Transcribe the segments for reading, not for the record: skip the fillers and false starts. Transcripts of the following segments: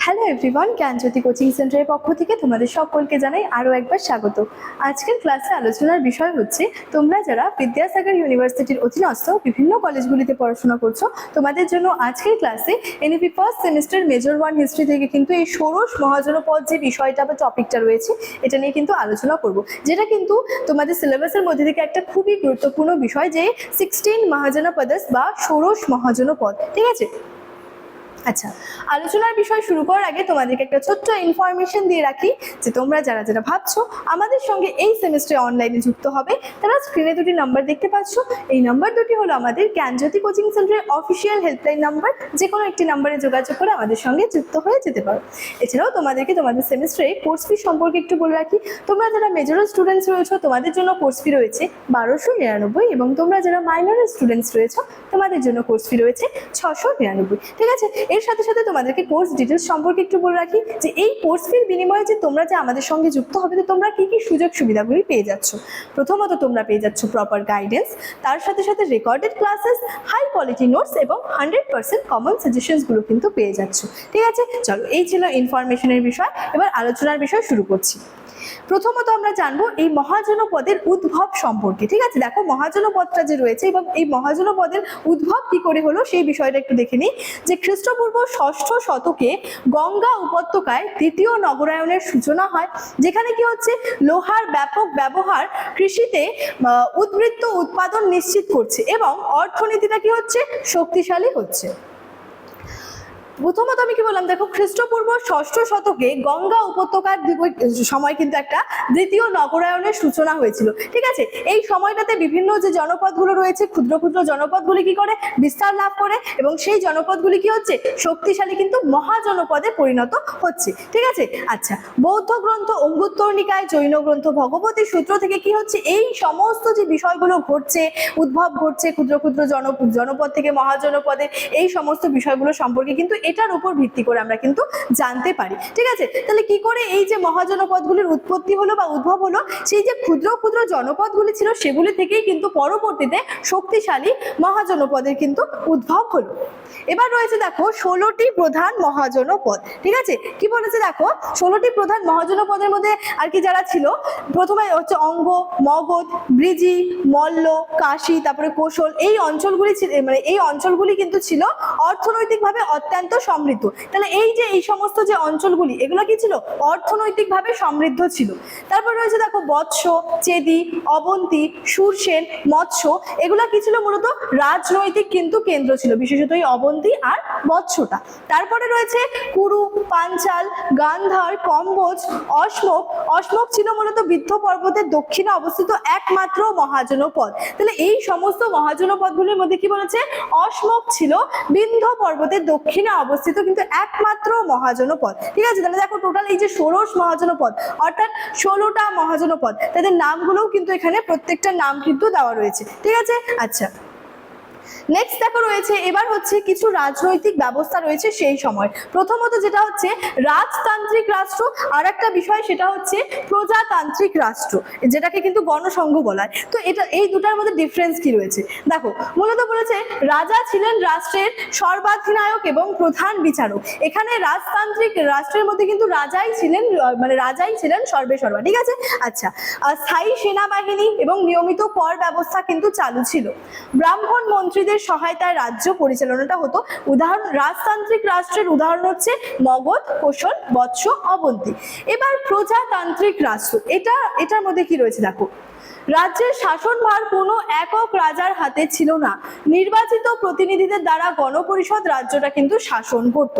Hello everyone, জ্ঞানজ্যোতি coaching সেন্টারের পক্ষ থেকে তোমাদের সকলকে জানাই আরও একবার স্বাগত। আজকের ক্লাসে আলোচনার বিষয় হচ্ছে তোমরা যারা বিদ্যাসাগর ইউনিভার্সিটির অধীনস্থ বিভিন্ন কলেজগুলিতে পড়াশোনা করছো, তোমাদের জন্য আজকের ক্লাসে NEP first semester major 1 history থেকে কিন্তু এই ষোড়শ মহাজনপদ যে বিষয়টা বা টপিকটা রয়েছে এটা নিয়ে কিন্তু আলোচনা করব, যেটা কিন্তু তোমাদের সিলেবাসের মধ্যে থেকে একটা খুবই গুরুত্বপূর্ণ বিষয়, যে 16 মহাজনপদস বা ষোড়শ মহাজনপদ। ঠিক আছে, আচ্ছা, আলোচনার বিষয় শুরু করার আগে তোমাদেরকে একটা ছোট্ট ইনফরমেশন দিয়ে রাখি যে তোমরা যারা যারা ভাবছো আমাদের সঙ্গে এই সেমিস্টারে অনলাইনে যুক্ত হবে, তারা স্ক্রিনে দুটি নাম্বার দেখতে পাচ্ছ। এই নাম্বার দুটি হলো আমাদের জ্ঞানজ্যোতি কোচিং সেন্টারের অফিসিয়াল হেল্পলাইন নাম্বার। যে কোনো একটি নাম্বারে যোগাযোগ করে আমাদের সঙ্গে যুক্ত হয়ে যেতে পারো। এছাড়াও তোমাদেরকে তোমাদের সেমিস্টারে কোর্স ফি সম্পর্কে একটু বলে রাখি। তোমরা যারা মেজরের স্টুডেন্টস রয়েছো তোমাদের জন্য কোর্স ফি রয়েছে 1299, এবং তোমরা যারা মাইনরের স্টুডেন্টস রয়েছো তোমাদের জন্য কোর্স ফি রয়েছে 699। ঠিক আছে, এর সাথে সাথে তোমাদেরকে কোর্স ডিটেলস সম্পর্কে একটু বলে রাখি যে এই কোর্স ফির বিনিময়ে যে তোমরা যে আমাদের সঙ্গে যুক্ত হবে, তো তোমরা কি কি সুযোগ সুবিধাগুলি পেয়ে যাচ্ছ। প্রথমত তোমরা পেয়ে যাচ্ছ প্রপার গাইডেন্স, তার সাথে সাথে recorded classes, high quality notes এবং 100% কমন সাজেশনসগুলো কিন্তু পেয়ে যাচ্ছ। ঠিক আছে, চলো এই ছিল ইনফরমেশনের বিষয়। এবার আলোচনার বিষয় শুরু করছি। প্রথমত আমরা জানবো এই মহাজনপদের উদ্ভব সম্পর্কে। ঠিক আছে, দেখো মহাজনপদটা যে রয়েছে এবং এই মহাজনপদের উদ্ভব কি করে হলো সেই বিষয়টা একটু দেখে নিই। যে খ্রিস্টপূর্ব 6ষ্ঠ শতকে গঙ্গা উপত্যকায় দ্বিতীয় নগরায়নের সূচনা হয়, যেখানে কি হচ্ছে লোহার ব্যাপক ব্যবহার কৃষিতে উদ্বৃত্ত উৎপাদন নিশ্চিত করছে এবং অর্থনীতিটা কি হচ্ছে শক্তিশালী হচ্ছে। প্রথমত আমি কি বললাম, দেখো খ্রিস্টপূর্ব 6ষ্ঠ শতকে গঙ্গা উপত্যকার সময় কিন্তু একটা দ্বিতীয় নগরায়নের সূচনা হয়েছিল। ঠিক আছে, এই সময়টাতে বিভিন্ন যে জনপদগুলো রয়েছে, ক্ষুদ্র ক্ষুদ্র জনপদগুলি কি করে বিস্তার লাভ করে এবং সেই জনপদগুলি কি হচ্ছে শক্তিশালী কিন্তু মহাজনপদে পরিণত হচ্ছে। ঠিক আছে, আচ্ছা, বৌদ্ধ গ্রন্থ অঙ্গুত্তর নিকায়, জৈন গ্রন্থ ভগবতী সূত্র থেকে কি হচ্ছে এই সমস্ত যে বিষয়গুলো ঘটছে, উদ্ভব ঘটছে ক্ষুদ্র ক্ষুদ্র জনপদ থেকে মহাজনপদে, এই সমস্ত বিষয়গুলো সম্পর্কে কিন্তু এটার উপর ভিত্তি করে আমরা কিন্তু জানতে পারি। ঠিক আছে, তাহলে কি করে এই যে মহাজনপদগুলির উৎপত্তি হলো বা উদ্ভব হলো, সেই যে ক্ষুদ্র ক্ষুদ্র জনপদগুলি ছিল সেগুলি থেকেই কিন্তু পরবর্তীতে শক্তিশালী মহাজনপদের কিন্তু উদ্ভব হলো। এবার রয়েছে দেখো 16টি প্রধান মহাজনপদ। ঠিক আছে, কি বলেছে দেখো 16টি প্রধান মহাজনপদের মধ্যে আর কি যারা ছিল, প্রথমে হচ্ছে অঙ্গ, মগধ, বৃজি, মল্ল, কাশী, তারপরে কোশল। এই অঞ্চলগুলি মানে এই অঞ্চলগুলি কিন্তু ছিল অর্থনৈতিকভাবে অত্যন্ত সমৃদ্ধ। তাহলে এই যে এই সমস্ত যে অঞ্চলগুলি এগুলো কি ছিল অর্থনৈতিকভাবে সমৃদ্ধ ছিল। তারপর রয়েছে দেখো বৎস, চেদি, অবন্তী, সুরসেন, মৎস্য, এগুলা কি ছিল মূলত রাজনৈতিক কিন্তু কেন্দ্র ছিল, বিশেষত এই অবন্তী আর মৎস্যটা। তারপরে রয়েছে কুরু, পাঞ্চাল, গান্ধার, কম্বোজ, অশ্মক। অশ্মক ছিল মূলত বিন্ধ্য পর্বতের দক্ষিণে অবস্থিত একমাত্র মহাজনপদ। তাহলে এই সমস্ত মহাজনপদগুলির মধ্যে কি বলেছে অশ্মক ছিল বিন্ধ্য পর্বতের দক্ষিণে অবস্থিত কিন্তু একমাত্র মহাজনপদ। ঠিক আছে, তাহলে দেখো টোটাল এই যে ষোড়শ মহাজনপদ অর্থাৎ 16টা মহাজনপদ, তাদের নামগুলোও কিন্তু এখানে প্রত্যেকটা নাম কিন্তু দেওয়া রয়েছে। ঠিক আছে, আচ্ছা, নেক্সট দেখো রয়েছে এবার হচ্ছে কিছু রাজনৈতিক ব্যবস্থা রয়েছে সেই সময়। প্রথমত যেটা হচ্ছে রাজতান্ত্রিক রাষ্ট্র, আর একটা বিষয় সেটা হচ্ছে প্রজাতান্ত্রিক রাষ্ট্র, যেটাকে কিন্তু গণসংঘ বলা হয়। তো এটা এই দুটার মধ্যে ডিফারেন্স কি রয়েছে দেখো। মূলত বলেছে রাজা ছিলেন রাষ্ট্রের সর্বাধিনায়ক এবং প্রধান বিচারক। এখানে রাজতান্ত্রিক রাষ্ট্রের মধ্যে কিন্তু রাজাই ছিলেন সর্বে সর্বা। ঠিক আছে, আচ্ছা, স্থায়ী সেনাবাহিনী এবং নিয়মিত কর ব্যবস্থা কিন্তু চালু ছিল। ব্রাহ্মণ মন্ত্রীদের সহায়তায় রাজ্য পরিচালনাটা হতো। উদাহরণ রাজতান্ত্রিক রাষ্ট্রের উদাহরণ হচ্ছে মগধ, কোশল, বৎস, অবন্তী। এবার প্রজাতান্ত্রিক রাষ্ট্র, এটার মধ্যে কি রয়েছে দেখো। রাজ্যের শাসনভার কোনো একক রাজার হাতে ছিল না, নির্বাচিত প্রতিনিধিদের দ্বারা গণপরিষদ রাজ্যটা কিন্তু শাসন করত।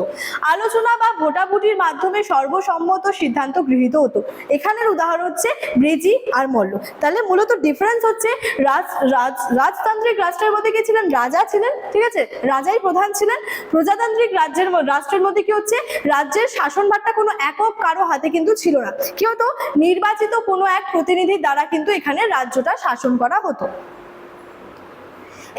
আলোচনা বা ভোটাভুটির মাধ্যমে সর্বসম্মত সিদ্ধান্ত গৃহীত হতো। এখানের উদাহরণ হচ্ছে বৃজি আর মল্ল। তাহলে মূলত ডিফারেন্স হচ্ছে রাজতান্ত্রিক রাষ্ট্রের মধ্যে কি ছিলেন রাজা ছিলেন, ঠিক আছে, রাজাই প্রধান ছিলেন। প্রজাতান্ত্রিক রাষ্ট্রের মধ্যে কি হচ্ছে রাজ্যের শাসনভারটা কোনো একক কারো হাতে কিন্তু ছিল না, কি হতো নির্বাচিত কোনো এক প্রতিনিধির দ্বারা কিন্তু এখানে রাজ্যটা শাসন করা হতো।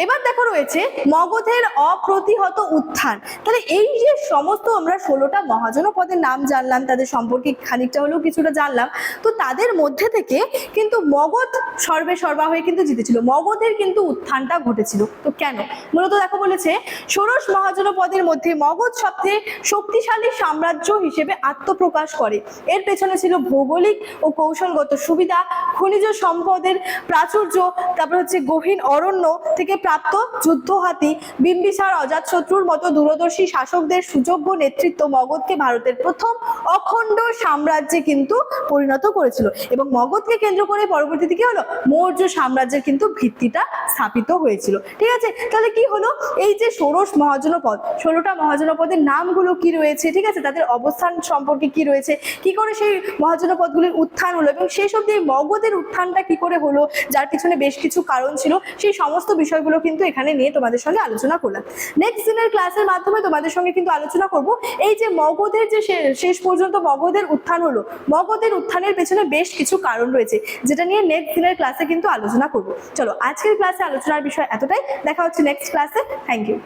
এবার দেখো রয়েছে মগধের অপ্রতিহত উত্থান। তাহলে এই যে সমস্ত আমরা 16টা মহাজনপদের নাম জানলাম, তাদের সম্পর্কে খানিকটা হলেও কিছুটা জানলাম, তো তাদের মধ্যে থেকে কিন্তু মগধ সর্বা হয়ে কিন্তু জিতেছিল, মগধের কিন্তু উত্থানটা ঘটেছিল। তো কেন? মূলত দেখো বলেছে ষোড়শ মহাজনপদের মধ্যে মগধ সবচেয়ে শক্তিশালী সাম্রাজ্য হিসেবে আত্মপ্রকাশ করে। এর পেছনে ছিল ভৌগোলিক ও কৌশলগত সুবিধা, খনিজ সম্পদের প্রাচুর্য, তারপর হচ্ছে গহীন অরণ্য থেকে প্রাপ্ত যুদ্ধ হাতি, বিম্বিসার অজাতশত্রুর মতো দূরদর্শী শাসকদের সুযোগ্য নেতৃত্ব মগধকে ভারতের প্রথম অখণ্ড সাম্রাজ্যে কিন্তু পরিণত করেছিল। এবং মগধকে কেন্দ্র করে পরবর্তীতে কি হলো, মৌর্য সাম্রাজ্যের কিন্তু ভিত্তিটা স্থাপিত হয়েছিল। ঠিক আছে, তাহলে কি হলো, এই যে ষোড়শ মহাজনপদ, 16টা মহাজনপদের নামগুলো কি রয়েছে, ঠিক আছে, তাদের অবস্থান সম্পর্কে কি রয়েছে, কি করে সেই মহাজনপদগুলির উত্থান হলো, এবং সেই সব দিয়ে মগধের উত্থানটা কি করে হলো, যার পিছনে বেশ কিছু কারণ ছিল, সেই সমস্ত বিষয়গুলো কিন্তু এখানে নিয়ে তোমাদের সঙ্গে আলোচনা করলাম। নেক্সট দিনের ক্লাসের মাধ্যমে তোমাদের সঙ্গে কিন্তু আলোচনা করব এই যে মগধের যে শেষ পর্যন্ত মগধের উত্থান হলো, মগধের উত্থানের পেছনে বেশ কিছু কারণ রয়েছে, যেটা নিয়ে নেক্সট দিনের ক্লাসে কিন্তু আলোচনা করব। চলো, আজকের ক্লাসে আলোচনার বিষয় এতটাই, দেখা হচ্ছে নেক্সট ক্লাসে। Thank you.